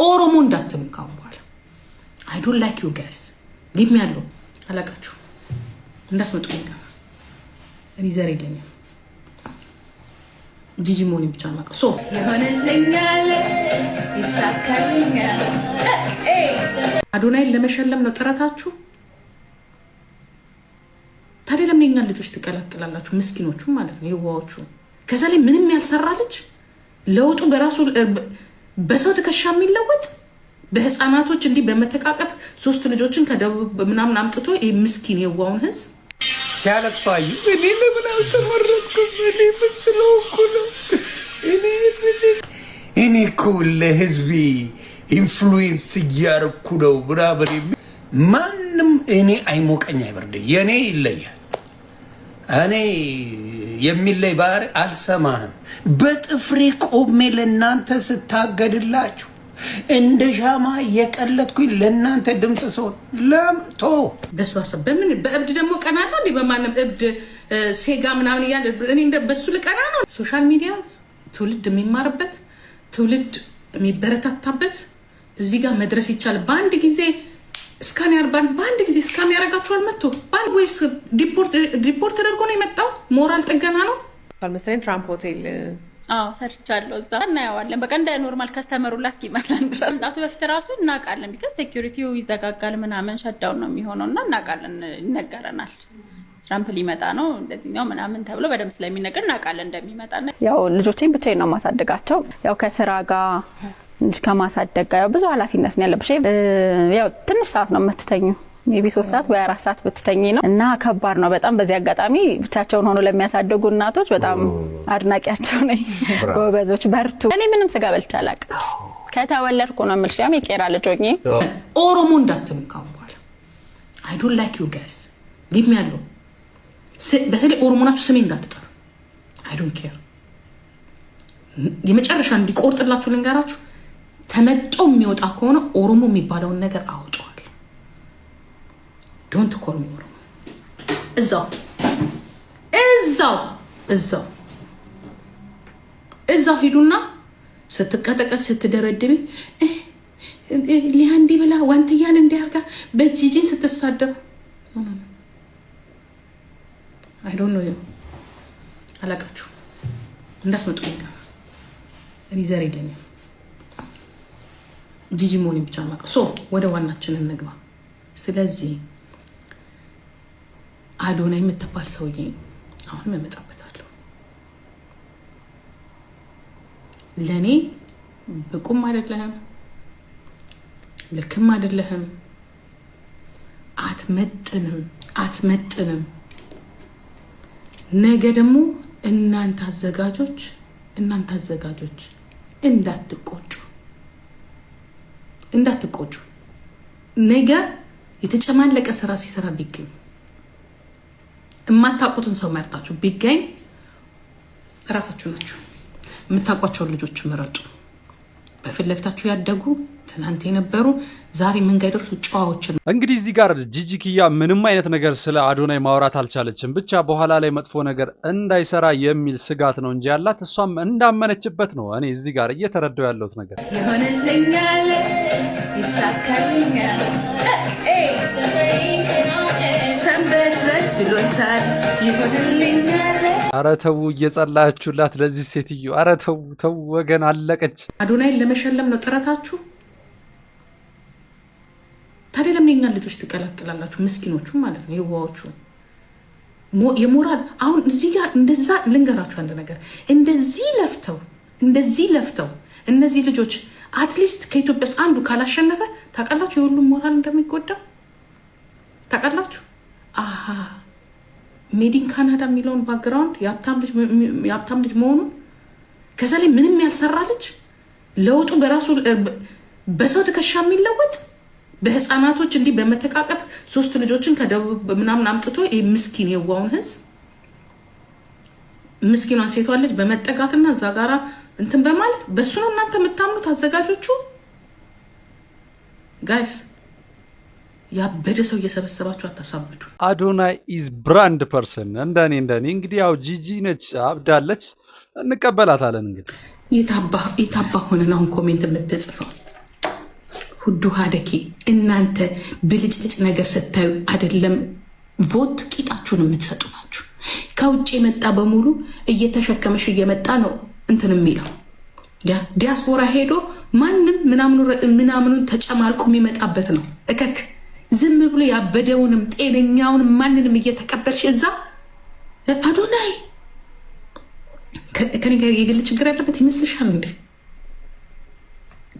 ኦሮሞ እንዳትሉኝ ካሁን በኋላ I don't like you guys leave me alone አላቃችሁ እንዳትመጡኝ ጋር እኔ ዘር የለኝም ጂጂ ሞኒ ብቻ ማቀ ሶ ይሆንልኛል ይሳካልኛል አዶናይን ለመሸለም ነው ጥረታችሁ ታዲያ ለምን የኛን ልጆች ትቀላቅላላችሁ ምስኪኖቹ ማለት ነው የዋዎቹ ከዛ ላይ ምንም ያልሰራ ልጅ ለውጡ በራሱ በሰው ትከሻ የሚለወጥ በህፃናቶች እንዲህ በመተቃቀፍ ሶስት ልጆችን ከደቡብ ምናምን አምጥቶ ምስኪን የዋውን ህዝብ ሲያለቅሱ አዩ እኔ ለምን አልተመረጥኩም እኔ ምን ስለሆንኩ ነው እኔ እኮ ለህዝቤ ኢንፍሉዌንስ እያደረኩ ነው ብራበር ማንም እኔ አይሞቀኝ አይበርደኝ የኔ ይለያል እኔ የሚለይ ባህሪ አልሰማህም በጥፍሬ ቆሜ ለእናንተ ስታገድላችሁ እንደ ሻማ የቀለጥኩኝ ለእናንተ ድምፅ ሰው ለምቶ በስባሰ በምን በእብድ ደግሞ ቀና ነው እንዴ በማንም እብድ ሴጋ ምናምን እያለ እኔ እንደ በሱ ልቀና ነው ሶሻል ሚዲያ ትውልድ የሚማርበት ትውልድ የሚበረታታበት እዚህ ጋር መድረስ ይቻላል በአንድ ጊዜ እስካን ያርባን በአንድ ጊዜ እስካም ያረጋቸዋል መጥቶ ባል ወይስ ሪፖርት ተደርጎ ነው የመጣው ሞራል ጥገና ነው አልመሰለኝ ትራምፕ ሆቴል ሰርቻለሁ እዛ እናያዋለን በቃ እንደ ኖርማል ከስተመሩ ላስኪ ይመስላል እንጣቱ በፊት ራሱ እናቃለን ቢካዝ ሴኩሪቲው ይዘጋጋል ምናምን ሸዳውን ነው የሚሆነውና እናቃለን ይነገረናል ትራምፕ ሊመጣ ነው እንደዚህኛው ምናምን ተብሎ በደም ስለሚነገር እናቃለን እንደሚመጣ ያው ልጆቼን ብቻዬን ነው ማሳደጋቸው ያው ከስራ ጋር እንጂ ከማሳደግ ጋር ብዙ ኃላፊነት ነው ያለብሽ ያው ትንሽ ሰዓት ነው የምትተኙ ሜቢ 3 ሰዓት ወይ 4 ሰዓት ብትተኚ ነው እና ከባድ ነው በጣም በዚህ አጋጣሚ ብቻቸውን ሆኖ ለሚያሳድጉ እናቶች በጣም አድናቂያቸው ነኝ ጎበዞች በርቱ እኔ ምንም ስጋ በልቼ አላውቅም ከተወለድኩ ነው የምልሽ ያም የቄራ ልጅ ሆኜ ኦሮሞ እንዳትሉኝ ካሁን በኋላ I don't like you guys leave me alone በተለይ ኦሮሞ ናችሁ ስሜ እንዳትጠሩ I don't care የመጨረሻ እንዲቆርጥላችሁ ልንገራችሁ ተመጦ የሚወጣ ከሆነ ኦሮሞ የሚባለውን ነገር አውጣው don't call me ኦሮሞ እዛው ሄዱና ስትቀጠቀጥ ስትደበድቢ ሊያንዲ ብላ ዋንትያን እንዲያርጋ በጂጂን ስትሳደብ I don't know you አላቃችሁ እንዳትመጡኝ ጋር እኔ ዘር የለኝም ጂጂ ሞኒ ብቻ ማቀ ሶ ወደ ዋናችን እንግባ ስለዚህ አዶናይ የምትባል ሰውዬ አሁን መመጣበታለሁ ለኔ ብቁም አይደለህም ልክም አይደለህም አትመጥንም ነገ ደግሞ እናንተ አዘጋጆች እንዳትቆጩ ነገ የተጨማለቀ ስራ ሲሰራ ቢገኝ የማታውቁትን ሰው መርጣችሁ ቢገኝ ራሳችሁ ናችሁ የምታውቋቸውን ልጆች ምረጡ በፊት ለፊታችሁ ያደጉ ትናንት የነበሩ ዛሬ መንገድ ደርሱ ጫዋዎችን እንግዲህ እዚህ ጋር ጂጂ ኪያ ምንም አይነት ነገር ስለ አዶናይ ማውራት አልቻለችም ብቻ በኋላ ላይ መጥፎ ነገር እንዳይሰራ የሚል ስጋት ነው እንጂ ያላት እሷም እንዳመነችበት ነው እኔ እዚህ ጋር እየተረዳው ያለሁት ነገር ይሆንልኛል ይሳካልኛል ኧረ ተው እየጸላችሁላት ለዚህ ሴትዮ ኧረ ተው ወገን አለቀች አዶናይን ለመሸለም ነው ጥረታችሁ ታዲያ ለምን የኛን ልጆች ትቀላቅላላችሁ ምስኪኖቹ ማለት ነው የዋዎቹ የሞራል አሁን እዚህ ጋር እንደዛ ልንገራችሁ አንድ ነገር እንደዚህ ለፍተው እነዚህ ልጆች አትሊስት ከኢትዮጵያ አንዱ ካላሸነፈ ታውቃላችሁ የሁሉም ሞራል እንደሚጎዳ ታውቃላችሁ አሃ ሜዲን ካናዳ የሚለውን ባክግራውንድ የሀብታም ልጅ መሆኑን ከዛ ላይ ምንም ያልሰራ ልጅ ለውጡ በራሱ በሰው ትከሻ የሚለወጥ በህፃናቶች እንዲህ በመተቃቀፍ ሶስት ልጆችን ከደቡብ ምናምን አምጥቶ ምስኪን የዋውን ህዝብ ምስኪኗን ሴቷን ልጅ በመጠጋትና እዛ ጋራ እንትን በማለት በሱ ነው እናንተ የምታምኑት አዘጋጆቹ ጋይስ ያበደ ሰው እየሰበሰባችሁ አታሳብዱ አዶናይ ኢዝ ብራንድ ፐርሰን እንደኔ እንግዲህ ያው ጂጂ ነች አብዳለች እንቀበላታለን እንግዲህ የታባ ሆነን አሁን ኮሜንት የምትጽፈው ሁዱ ሀደኪ እናንተ ብልጭልጭ ነገር ስታዩ አይደለም ቮት ቂጣችሁን የምትሰጡ ናችሁ። ከውጭ የመጣ በሙሉ እየተሸከመሽ እየመጣ ነው እንትን የሚለው ያ ዲያስፖራ ሄዶ ማንም ምናምኑን ተጨማልቆ የሚመጣበት ነው። እከክ ዝም ብሎ ያበደውንም ጤነኛውንም ማንንም እየተቀበልሽ እዛ አዶናይ ከኔ ጋር የግል ችግር ያለበት ይመስልሻል እንዴ?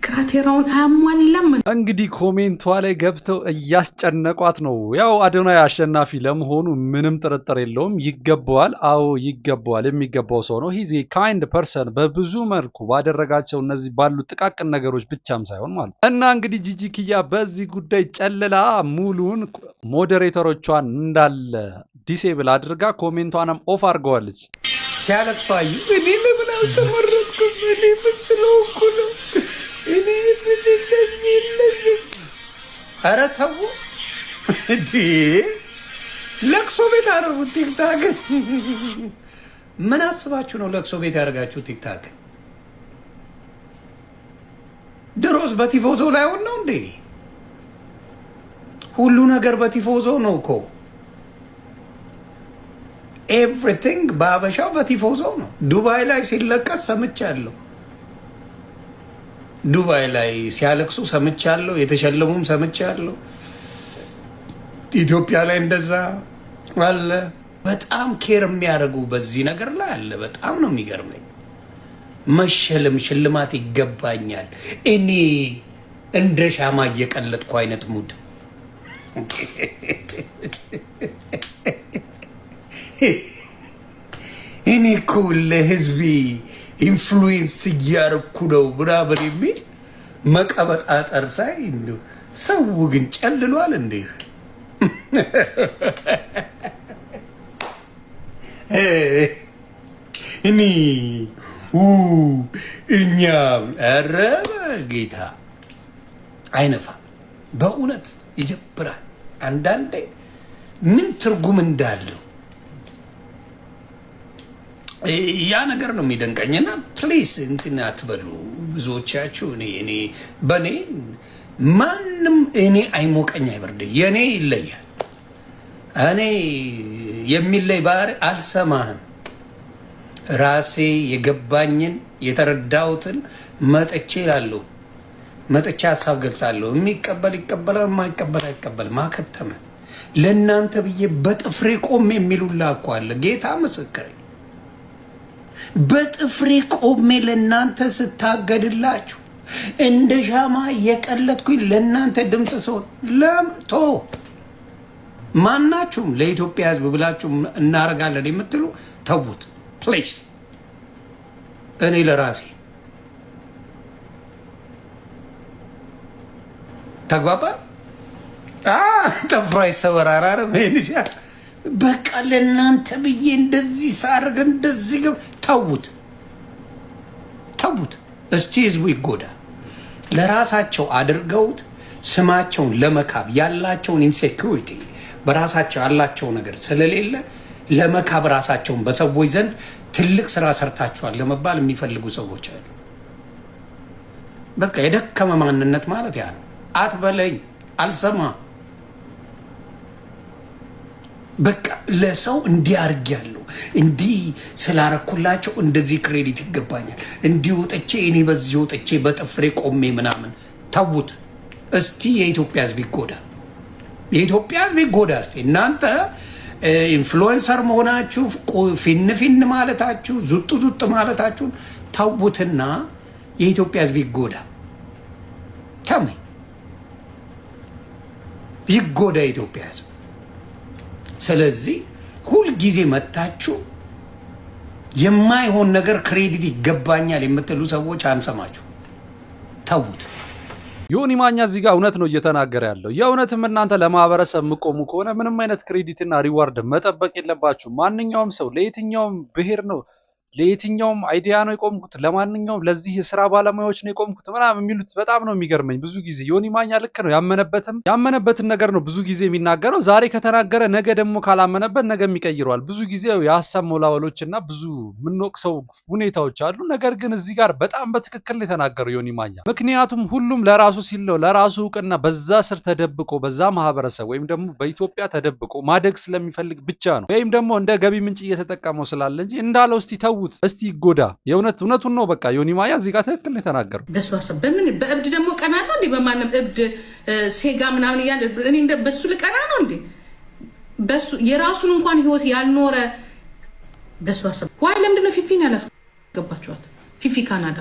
ክራቴራውን አያሟላም። እንግዲህ ኮሜንቷ ላይ ገብተው እያስጨነቋት ነው። ያው አዶናይ አሸናፊ ለመሆኑ ምንም ጥርጥር የለውም። ይገባዋል። አዎ ይገባዋል። የሚገባው ሰው ነው። ሂዝ ካይንድ ፐርሰን በብዙ መልኩ ባደረጋቸው እነዚህ ባሉ ጥቃቅን ነገሮች ብቻም ሳይሆን ማለት እና እንግዲህ ጂጂ ኪያ በዚህ ጉዳይ ጨልላ ሙሉን ሞዴሬተሮቿን እንዳለ ዲሴብል አድርጋ ኮሜንቷንም ኦፍ አድርገዋለች። ሲያለቅሱ አዩ። እኔ ለምን አልተመረጥኩም? እኔ ምን ስለሆንኩ ነው? እኔ ኧረ ተው እንዴ! ለቅሶ ቤት አደረጉት ቲክታክ። ምን አስባችሁ ነው ለቅሶ ቤት ያደርጋችሁ ቲክታክ? ድሮስ በቲፎዞ ላይ ሆን ነው እንዴ? ሁሉ ነገር በቲፎዞ ነው እኮ። ኤቭሪቲንግ በአበሻው በቲፎዞ ነው። ዱባይ ላይ ሲለቀስ ሰምቻለሁ። ዱባይ ላይ ሲያለቅሱ ሰምቻለሁ። የተሸለሙም ሰምቻለሁ። ኢትዮጵያ ላይ እንደዛ አለ። በጣም ኬር የሚያደርጉ በዚህ ነገር ላይ አለ። በጣም ነው የሚገርመኝ። መሸለም ሽልማት ይገባኛል። እኔ እንደ ሻማ እየቀለጥኩ አይነት ሙድ እኔ እኮ ለህዝቤ ኢንፍሉዌንስ እያደረኩ ነው ምናምን የሚል መቀበጣጠር ሳይ እንደው ሰው ግን ጨልሏል እንዴ? እኔ እኛ ኧረ ጌታ አይነፋ በእውነት ይጀብራል። አንዳንዴ ምን ትርጉም እንዳለው ያ ነገር ነው የሚደንቀኝና ፕሊስ እንትን አትበሉ ብዙዎቻችሁ። እኔ በኔ ማንም እኔ አይሞቀኝ አይበርደኝ። የኔ ይለያል። እኔ የሚለይ ባህሪ አልሰማህም። ራሴ የገባኝን የተረዳሁትን መጥቼ እላለሁ። መጥቼ ሀሳብ ገልጻለሁ። የሚቀበል ይቀበላል፣ የማይቀበል አይቀበል። ማከተመ ለእናንተ ብዬ በጥፍሬ ቆሜ የሚሉላ እኮ አለ። ጌታ ምስክሬ በጥፍሬ ቆሜ ለእናንተ ስታገድላችሁ እንደ ሻማ የቀለጥኩኝ ለእናንተ ድምፅ ሰው ለምቶ ማናችሁም ለኢትዮጵያ ሕዝብ ብላችሁ እናረጋለን የምትሉ ተዉት ፕሊዝ። እኔ ለራሴ ተግባባ ጠፍራ ይሰበራራረ ሜንሻ በቃ ለእናንተ ብዬ እንደዚህ ሳርግ እንደዚህ ገብ ተዉት። እስቲ ህዝቡ ይጎዳ። ለራሳቸው አድርገውት ስማቸውን ለመካብ ያላቸውን ኢንሴኩሪቲ በራሳቸው ያላቸው ነገር ስለሌለ ለመካብ ራሳቸውን በሰዎች ዘንድ ትልቅ ስራ ሰርታችኋል ለመባል የሚፈልጉ ሰዎች አሉ። በቃ የደከመ ማንነት ማለት ያ ነው። አትበለኝ አልሰማ በቃ ለሰው እንዲያርግ ያለው እንዲህ ስላረኩላቸው እንደዚህ ክሬዲት ይገባኛል፣ እንዲህ ወጥቼ እኔ በዚህ ወጥቼ በጥፍሬ ቆሜ ምናምን ተውት። እስቲ የኢትዮጵያ ህዝብ ይጎዳ፣ የኢትዮጵያ ህዝብ ይጎዳ። እስቲ እናንተ ኢንፍሉዌንሰር መሆናችሁ ፊን ማለታችሁ ዙጥ ማለታችሁን ተውትና የኢትዮጵያ ህዝብ ይጎዳ። ተሜ ይጎዳ የኢትዮጵያ ህዝብ። ስለዚህ ሁል ጊዜ መታችሁ የማይሆን ነገር ክሬዲት ይገባኛል የምትሉ ሰዎች አንሰማችሁ፣ ተውት። ዮኒ ማኛ እዚህ ጋር እውነት ነው እየተናገረ ያለው። የእውነትም እናንተ ለማህበረሰብ የምቆሙ ከሆነ ምንም አይነት ክሬዲትና ሪዋርድ መጠበቅ የለባችሁ። ማንኛውም ሰው ለየትኛውም ብሔር ነው ለየትኛውም አይዲያ ነው የቆምኩት፣ ለማንኛውም ለዚህ የስራ ባለሙያዎች ነው የቆምኩት ምናምን የሚሉት በጣም ነው የሚገርመኝ። ብዙ ጊዜ ዮኒ ማኛ ልክ ነው፣ ያመነበትን ነገር ነው ብዙ ጊዜ የሚናገረው። ዛሬ ከተናገረ ነገ ደግሞ ካላመነበት ነገ ይቀይረዋል። ብዙ ጊዜ የሀሳብ መወላወሎችና ብዙ ምንወቅሰው ሁኔታዎች አሉ። ነገር ግን እዚህ ጋር በጣም በትክክል ነው የተናገረው ዮኒ ማኛ። ምክንያቱም ሁሉም ለራሱ ሲል ነው፣ ለራሱ እውቅና በዛ ስር ተደብቆ በዛ ማህበረሰብ ወይም ደግሞ በኢትዮጵያ ተደብቆ ማደግ ስለሚፈልግ ብቻ ነው፣ ወይም ደግሞ እንደ ገቢ ምንጭ እየተጠቀመው ስላለ እንጂ እንዳለው እስቲ ተውት፣ እስቲ ይጎዳ። እውነቱን ነው። በቃ ዮኒ ማኛ እዚህ ጋር ትክክል ነው የተናገረው። በስባሰብ በምን በእብድ ደግሞ ቀና ነው እንዴ? በማንም እብድ ሴጋ ምናምን እያለ እኔ በሱ ልቀና ነው እንዴ? በሱ የራሱን እንኳን ህይወት ያልኖረ በስባሰብ ዋይ ለምንድነው ፊፊን ያላስገባችኋት? ፊፊ ካናዳ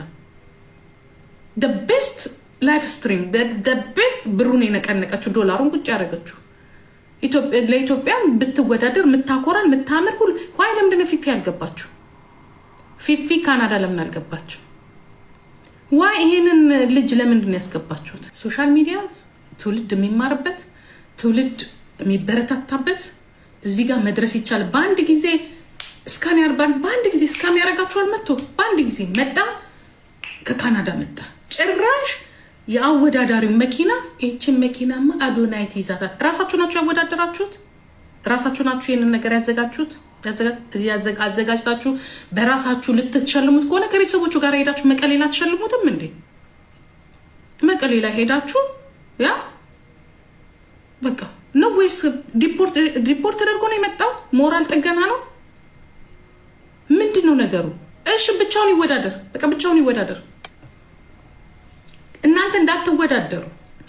the best live stream the best ብሩን የነቀነቀችው ዶላሩን ቁጭ ያደረገችው ለኢትዮጵያ ብትወዳደር ምታኮራል ምታምር ሁሉ ዋይ ለምንድነው ፊፊ ያልገባችው? ፊፊ ካናዳ ለምን አልገባችው? ዋይ ይሄንን ልጅ ለምንድነው ያስገባችሁት? ሶሻል ሚዲያ ትውልድ የሚማርበት ትውልድ የሚበረታታበት እዚህ ጋር መድረስ ይቻላል። በአንድ ጊዜ እስካን ያርባን በአንድ ጊዜ እስካም ያረጋችኋል። መጥቶ በአንድ ጊዜ መጣ፣ ከካናዳ መጣ። ጭራሽ የአወዳዳሪው መኪና እቺን መኪናማ አዶናይት ይዛታል። ራሳችሁ ናችሁ ያወዳደራችሁት፣ ራሳችሁ ናችሁ ይሄንን ነገር አዘጋጅታችሁ በራሳችሁ ልትሸልሙት ከሆነ ከቤተሰቦቹ ጋር ሄዳችሁ መቀሌ ላይ አትሸልሙትም እንዴ? መቀሌ ላይ ሄዳችሁ ያ በቃ ነው ወይስ ዲፖርት ተደርጎ ነው የመጣው? ሞራል ጥገና ነው ምንድነው ነገሩ? እሺ ብቻውን ይወዳደር፣ በቃ ብቻውን ይወዳደር። እናንተ እንዳትወዳደሩ፣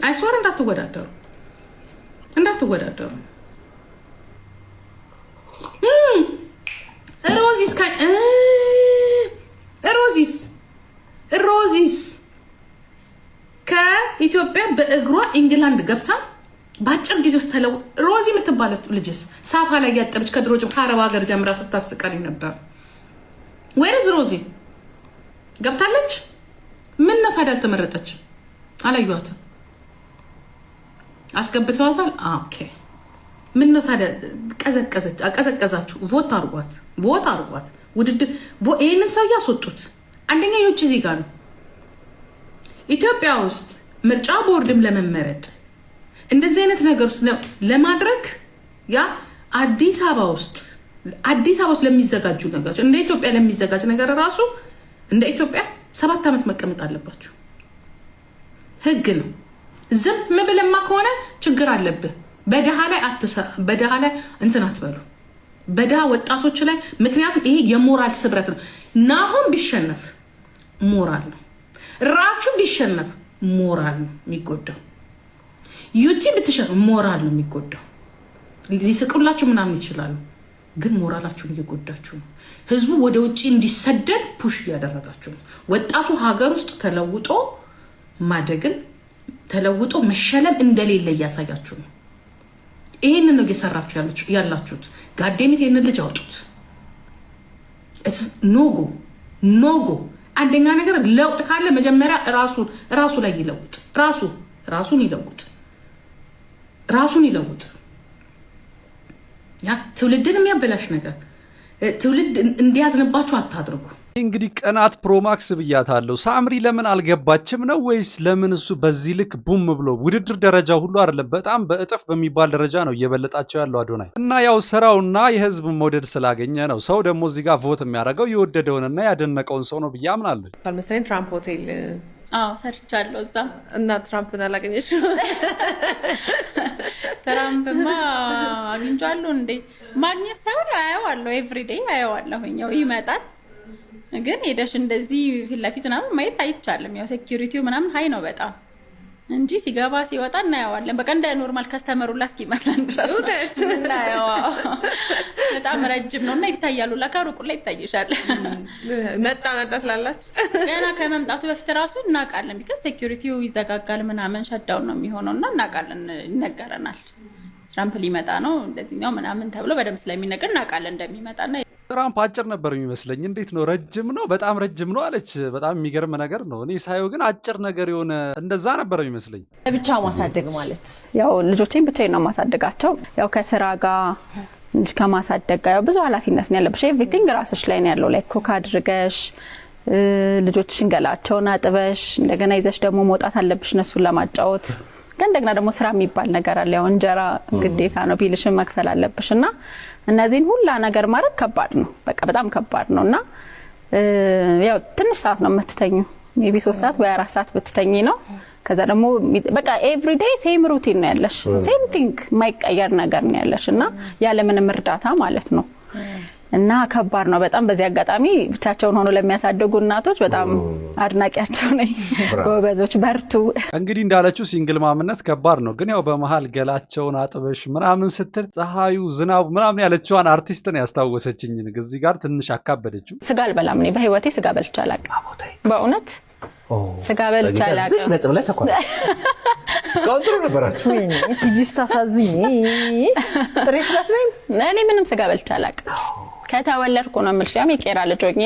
አይስወር እንዳትወዳደሩ። ሮዚስ ከኢትዮጵያ በእግሯ ኢንግላንድ ገብታ በአጭር ጊዜ ውስጥ ሮዚ የምትባለው ልጅስ ሳፋ ላይ ያጠበች ከድሮ ከአረብ ሀገር ጀምራ ስታስቀኝ ነበር። ወይስ ሮዚ ገብታለች? ምን ነው ታዲያ አልተመረጠች? አላዩዋትም? አስገብተዋታል። ኦኬ ምን ነው ታዲያ ቀዘቀዛችሁ? ቮት አርጓት። ውድድር ይሄንን ሰው ያስወጡት። አንደኛ የውጭ ዜጋ ነው። ኢትዮጵያ ውስጥ ምርጫ ቦርድም ለመመረጥ እንደዚህ አይነት ነገር ውስጥ ለማድረግ ያ አዲስ አበባ ውስጥ ለሚዘጋጁ ነገሮች እንደ ኢትዮጵያ ለሚዘጋጅ ነገር ራሱ እንደ ኢትዮጵያ 7 ዓመት መቀመጥ አለባቸው። ህግ ነው። ዝም ብለማ ከሆነ ችግር አለብህ። በደሃ ላይ እንትን አትበሉ፣ በደሃ ወጣቶች ላይ። ምክንያቱም ይሄ የሞራል ስብረት ነው። ናሆም ቢሸነፍ ሞራል ነው። ራቹ ቢሸነፍ ሞራል ነው የሚጎዳው። ዩቲ ብትሸነፍ ሞራል ነው የሚጎዳው። ሊስቁላችሁ ምናምን ይችላሉ፣ ግን ሞራላችሁን እየጎዳችሁ ነው። ህዝቡ ወደ ውጪ እንዲሰደድ ፑሽ እያደረጋችሁ ነው። ወጣቱ ሀገር ውስጥ ተለውጦ ማደግን ተለውጦ መሸለም እንደሌለ እያሳያችሁ ነው። ይሄንን ነው እየሰራችሁ ያላችሁት። ጋዴሚት ይሄንን ልጅ አውጡት። ኖጎ አንደኛ ነገር ለውጥ ካለ መጀመሪያ ራሱ ላይ ይለውጥ። ራሱን ይለውጥ። ያ ትውልድን የሚያበላሽ ነገር ትውልድ እንዲያዝንባችሁ አታድርጉ። እንግዲህ ቀናት ፕሮማክስ ብያታለሁ። ሳምሪ ለምን አልገባችም ነው ወይስ ለምን እሱ በዚህ ልክ ቡም ብሎ ውድድር ደረጃ ሁሉ አይደለም በጣም በእጥፍ በሚባል ደረጃ ነው እየበለጣቸው ያለው አዶናይ። እና ያው ስራውና የህዝብ መውደድ ስላገኘ ነው። ሰው ደግሞ እዚህ ጋር ቮት የሚያደርገው የወደደውንና ያደነቀውን ሰው ነው ብዬ አምናለሁ። ካልመሰለኝ ትራምፕ ሆቴል ሰርቻለሁ እዛ እና ትራምፕን አላገኘሽ? ትራምፕማ አግኝቻለሁ እንዴ? ማግኘት ሳይሆን አየዋለሁ፣ ኤቭሪዴይ አየዋለሁኝ። ያው ይመጣል ግን ሄደሽ እንደዚህ ፊት ለፊት ምናምን ማየት አይቻልም። ያው ሴኩሪቲው ምናምን ሀይ ነው በጣም እንጂ ሲገባ ሲወጣ እናየዋለን። በቃ እንደ ኖርማል ከስተመሩላ እስኪመስለን ድረስ እናየዋ። በጣም ረጅም ነው እና ይታያሉ። ከሩቁ ላይ ይታይሻል። መጣ ትላላችሁ። ገና ከመምጣቱ በፊት ራሱ እናውቃለን። ቢከስ ሴኩሪቲው ይዘጋጋል ምናምን ሸዳውን ነው የሚሆነው እና እናውቃለን፣ ይነገረናል። ትራምፕ ሊመጣ ነው እንደዚህኛው ምናምን ተብሎ በደምብ ስለሚነገር እናውቃለን እንደሚመጣና ትራምፕ አጭር ነበር የሚመስለኝ። እንዴት ነው ረጅም ነው በጣም ረጅም ነው አለች። በጣም የሚገርም ነገር ነው። እኔ ሳየው ግን አጭር ነገር የሆነ እንደዛ ነበር የሚመስለኝ። ብቻ ማሳደግ ማለት ያው ልጆቼን ብቻዬን ነው ማሳደጋቸው። ያው ከስራ ጋር እንጂ ከማሳደግ ጋር ብዙ ኃላፊነት ነው ያለብሽ ኤቭሪቲንግ ራስሽ ላይ ነው ያለው ላይክ ኩክ አድርገሽ ልጆችሽን ገላቸውን አጥበሽ እንደገና ይዘሽ ደግሞ መውጣት አለብሽ እነሱን ለማጫወት ግን እንደገና ደግሞ ስራ የሚባል ነገር አለ ያው እንጀራ ግዴታ ነው ቢልሽን መክፈል አለብሽና እነዚህን ሁላ ነገር ማድረግ ከባድ ነው በቃ በጣም ከባድ ነውና ያው ትንሽ ሰዓት ነው የምትተኙ ሜቢ 3 ሰዓት ወይ 4 ሰዓት ብትተኚ ነው ከዛ ደግሞ በቃ ኤቭሪ ዴይ ሴም ሩቲን ነው ያለሽ ሴም ቲንግ ማይቀየር ነገር ነው ያለሽና ያለ ምንም እርዳታ ማለት ነው እና ከባድ ነው በጣም በዚህ አጋጣሚ ብቻቸውን ሆኖ ለሚያሳድጉ እናቶች በጣም አድናቂያቸው ነኝ ጎበዞች በርቱ እንግዲህ እንዳለችው ሲንግል ማምነት ከባድ ነው ግን ያው በመሃል ገላቸውን አጥበሽ ምናምን ስትል ፀሐዩ ዝናቡ ምናምን ያለችዋን አርቲስት ነው ያስታወሰችኝ እዚህ ጋር ትንሽ አካበደችው ስጋ አልበላም እኔ በህይወቴ ስጋ በልቼ አላውቅም በእውነት ስጋ በልቼ አላውቅም እዚህ ነጥብ ላይ ተቋል እስካሁን ጥሩ ነበራችሁ ትጂስታ ሳዝኝ ጥሬስላት ወይ እኔ ምንም ስጋ በልቼ አላውቅም ከተወለድኩ ነው የምልሽ ያም የቄራ ልጅ ሆኜ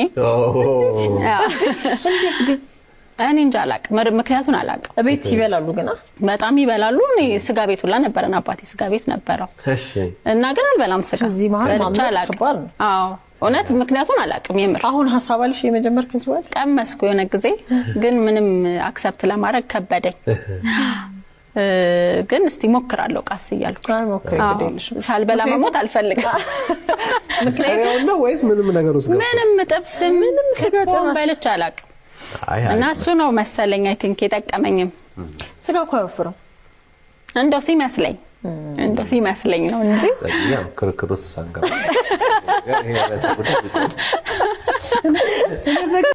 እኔ እንጃ አላውቅም ምክንያቱን አላውቅም ቤት ይበላሉ ግና በጣም ይበላሉ እኔ ስጋ ቤት ሁላ ነበረን አባቴ ስጋ ቤት ነበረው እሺ እና ግን አልበላም ስጋ እዚህ መሃል ማምለክ ከባድ ነው አዎ እውነት ምክንያቱን አላውቅም የምር አሁን ሐሳብ አለሽ የመጀመር ከዝዋል ቀመስኩ የሆነ ጊዜ ግን ምንም አክሰፕት ለማድረግ ከበደኝ ግን እስቲ ሞክራለሁ ቃስ ይያልኩ ሞክሬልሽ ሳልበላ መሞት አልፈልግም ምክንያቱም ነው ወይስ ምንም ነገር ውስጥ ምንም ጥብስ ምንም ስጋው በልቼ አላውቅም እና እሱ ነው መሰለኝ አይ ቲንክ የጠቀመኝም ስጋ እኮ አይወፍርም እንደው ሲመስለኝ ነው እንጂ ያው ክርክሩስ ሳንጋ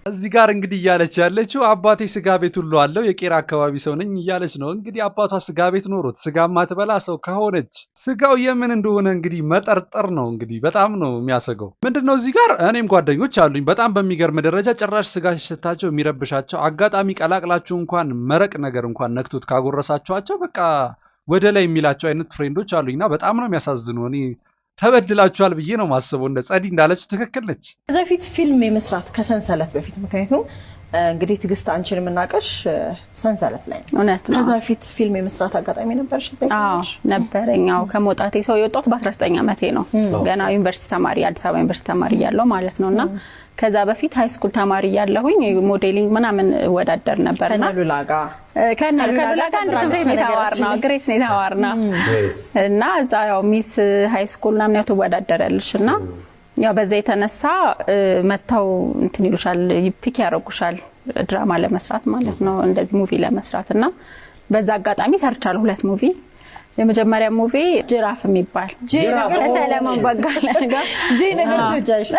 እዚህ ጋር እንግዲህ እያለች ያለችው አባቴ ስጋ ቤት ሁሉ አለው የቄራ አካባቢ ሰው ነኝ እያለች ነው እንግዲህ አባቷ ስጋ ቤት ኖሮት ስጋ ማትበላ ሰው ከሆነች ስጋው የምን እንደሆነ እንግዲህ መጠርጠር ነው እንግዲህ በጣም ነው የሚያሰጋው ምንድነው እዚህ ጋር እኔም ጓደኞች አሉኝ በጣም በሚገርም ደረጃ ጭራሽ ስጋ ሽታቸው የሚረብሻቸው አጋጣሚ ቀላቅላችሁ እንኳን መረቅ ነገር እንኳን ነክቶት ካጎረሳቸዋቸው በቃ ወደ ላይ የሚላቸው አይነት ፍሬንዶች አሉኝና በጣም ነው የሚያሳዝነው እኔ ተበድላችኋል ብዬ ነው ማስበው እንደ ጸዲ እንዳለች ትክክል ነች ዘፊት ፊልም የመስራት ከሰንሰለት በፊት ምክንያቱም እንግዲህ ትግስት አንቺን ምናቀሽ ሰንሰለት ላይ እውነት ነው ከዛፊት ፊልም የመስራት አጋጣሚ ነበርሽ ነበረኛው ከሞጣቴ ሰው የወጣሁት በ19 ዓመቴ ነው ገና ዩኒቨርሲቲ ተማሪ አዲስ አበባ ዩኒቨርሲቲ ተማሪ ያለው ማለት ነውና ከዛ በፊት ሃይ ስኩል ተማሪ ያለሁኝ ሞዴሊንግ ምናምን ወዳደር ነበርና ከነሉላ ጋር አንድ ትምህርት ቤት ተዋርና ግሬስ ነው ተዋርና እና እዛ ያው ሚስ ሃይ ስኩል ምናምን ያው ተወዳደራለሽና ያው በዛ የተነሳ መታው እንትን ይሉሻል ፒክ ያረጉሻል ድራማ ለመስራት ማለት ነው እንደዚህ ሙቪ ለመስራትና በዛ አጋጣሚ ሰርቻለሁ 2 ሙቪ የመጀመሪያ ሙቪ ጅራፍ የሚባል ከሰለሞን በጋለ ጋር ነገር ተጃሽ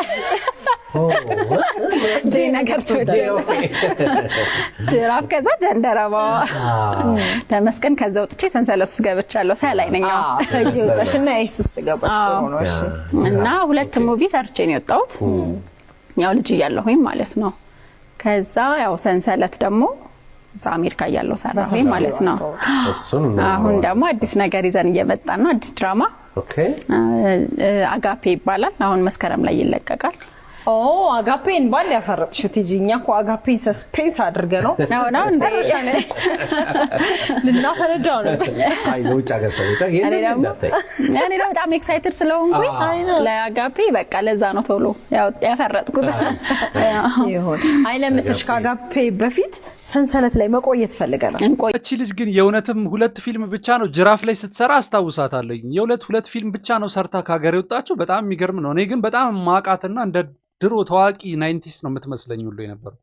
ነገር ተጃሽ ጅራፍ ከዛ ጀንደረባ ተመስገን ከዛ ወጥቼ ሰንሰለት ውስጥ ገብቻለሁ ሳላይ ነኝ ተይውጣሽና አይስ ውስጥ ገባሽ ነው እሺ እና 2 ሙቪ ሰርቼ ነው የወጣሁት ያው ልጅ ያለሁኝ ማለት ነው ከዛ ያው ሰንሰለት ደግሞ አሜሪካ ያለው ሰራዊ ማለት ነው አሁን ደግሞ አዲስ ነገር ይዘን እየመጣን ነው አዲስ ድራማ ኦኬ አጋፔ ይባላል አሁን መስከረም ላይ ይለቀቃል አጋፔን ባል ያፈረጥሽው ትጂኛ እኮ አጋፔን ሰስፔንስ አድርገ ነው እንደ ልናፈረዳው ነው አይ ነው ጫገሰው እኔ በጣም ኤክሳይትድ ስለሆንኩኝ ለአጋፔ በቃ ለዛ ነው ቶሎ ያው ያፈረጥኩት ይሁን አይለምስሽ ከአጋፔ በፊት ሰንሰለት ላይ መቆየት ፈልገናል እቺ ልጅ ግን የእውነትም 2 ፊልም ብቻ ነው ጅራፍ ላይ ስትሰራ አስታውሳታለሁ የሁለት ፊልም ብቻ ነው ሰርታ ካገር የወጣችው በጣም የሚገርም ነው እኔ ግን በጣም ማቃትና እንደ ድሮ ታዋቂ 90s ነው የምትመስለኝ ሁሉ የነበረው